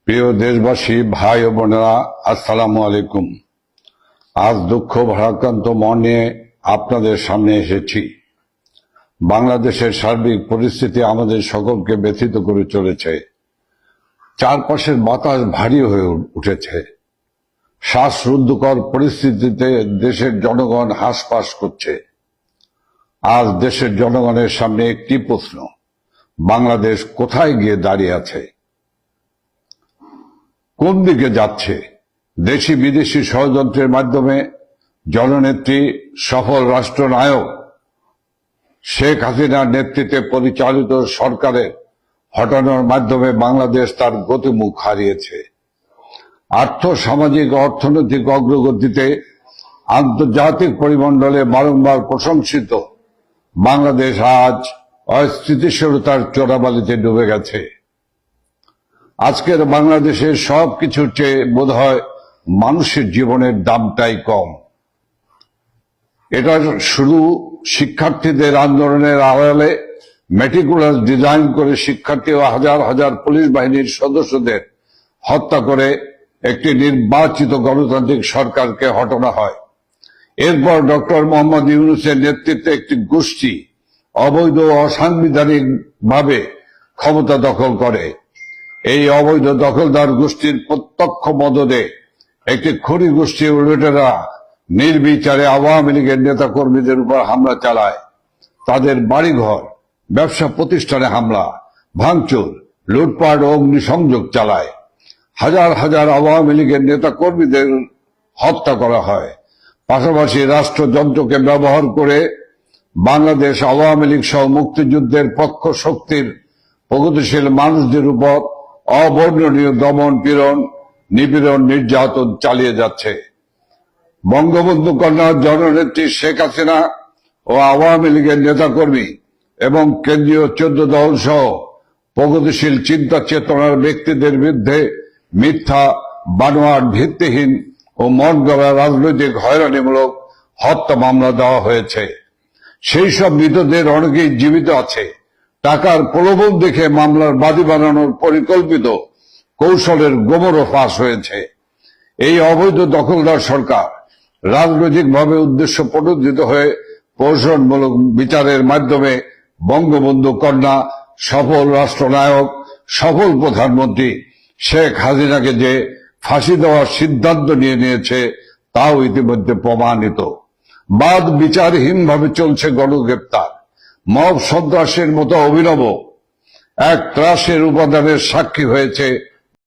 প্রিয় দেশবাসী, ভাই ও বোনেরা, আসসালামু আলাইকুম। আজ দুঃখ ভারাক্রান্ত মন নিয়ে আপনাদের সামনে এসেছি। বাংলাদেশের সার্বিক পরিস্থিতি আমাদের সকলকে ব্যথিত করে চলেছে। চারপাশের বাতাস ভারী হয়ে উঠেছে। শ্বাসরুদ্ধকর পরিস্থিতিতে দেশের জনগণ হাঁসফাঁস করছে। আজ দেশের জনগণের সামনে একটি প্রশ্ন: বাংলাদেশ কোথায় গিয়ে দাঁড়িয়ে আছে? কোন দিকে যাচ্ছে? দেশি বিদেশি ষড়যন্ত্রের মাধ্যমে জননেত্রী, সফল রাষ্ট্রনায়ক শেখ হাসিনার নেতৃত্বে পরিচালিত সরকারের হটানোর মাধ্যমে বাংলাদেশ তার গতিমুখ হারিয়েছে। আর্থ-সামাজিক অর্থনৈতিক অগ্রগতিতে আন্তর্জাতিক পরিমণ্ডলে বারংবার প্রশংসিত বাংলাদেশ আজ অস্থিতিশীলতার চোরাবালিতে ডুবে গেছে। আজকের বাংলাদেশের সবকিছুর চেয়ে বোধহয় মানুষের জীবনের দামটাই কম। এটা শুরু শিক্ষার্থীদের আন্দোলনের আড়ালে মেটিকুলাস ডিজাইন করে শিক্ষার্থী ও হাজার হাজার পুলিশ বাহিনীর সদস্যদের হত্যা করে একটি নির্বাচিত গণতান্ত্রিক সরকারকে হটানো হয়। এরপর ডক্টর মোহাম্মদ ইউনূসের নেতৃত্বে একটি গোষ্ঠী অবৈধ ও অসাংবিধানিক ভাবে ক্ষমতা দখল করে। এই অবৈধ দখলদার গোষ্ঠীর প্রত্যক্ষ মদদে একটি খনি গোষ্ঠী লুটেরা নির্বিচারে আওয়ামী লীগের নেতা কর্মীদের উপর হামলা চালায়। তাদের বাড়িঘর, ব্যবসা প্রতিষ্ঠানে হামলা, ভাঙচুর, লুটপাট ও অগ্নিসংযোগ চালায়। হাজার হাজার আওয়ামী লীগের নেতা কর্মীদের হত্যা করা হয়। পাশাপাশি রাষ্ট্রযন্ত্রকে ব্যবহার করে বাংলাদেশ আওয়ামী লীগ সহ মুক্তিযুদ্ধের পক্ষ শক্তির প্রগতিশীল মানুষদের উপর অবর্ণনীয় দমন পীড়ন, নিপীড়ন, নির্যাতন চালিয়ে যাচ্ছে। বঙ্গবন্ধু কন্যা জননেত্রী শেখ হাসিনা ও আওয়ামী লীগের নেতাকর্মী এবং কেন্দ্রীয় 14 দল সহ প্রগতিশীল চিন্তা চেতনার ব্যক্তিদের বিরুদ্ধে মিথ্যা, বানোয়াট, ভিত্তিহীন ও মন গড়া রাজনৈতিক হয়রানিমূলক হত্যা মামলা দেওয়া হয়েছে। সেই সব মৃতদের অনেকেই জীবিত আছে। টাকার প্রলোভন দেখে মামলার বাদী বানানোর পরিকল্পিত কৌশলের গোমরও ফাঁস হয়েছে। এই অবৈধ দখলদার সরকার রাজনৈতিকভাবে উদ্দেশ্য প্রণোদিত হয়ে প্রহসনমূলক বিচারের মাধ্যমে বঙ্গবন্ধু কন্যা, সফল রাষ্ট্রনায়ক, সফল প্রধানমন্ত্রী শেখ হাসিনাকে যে ফাঁসি দেওয়ার সিদ্ধান্ত নিয়েছে তাও ইতিমধ্যে প্রমাণিত। বাদ বিচারহীনভাবে চলছে গণগ্রেপ্তার। মব সন্ত্রাসের মতো অভিনব এক ত্রাসের উপাদানের সাক্ষী হয়েছে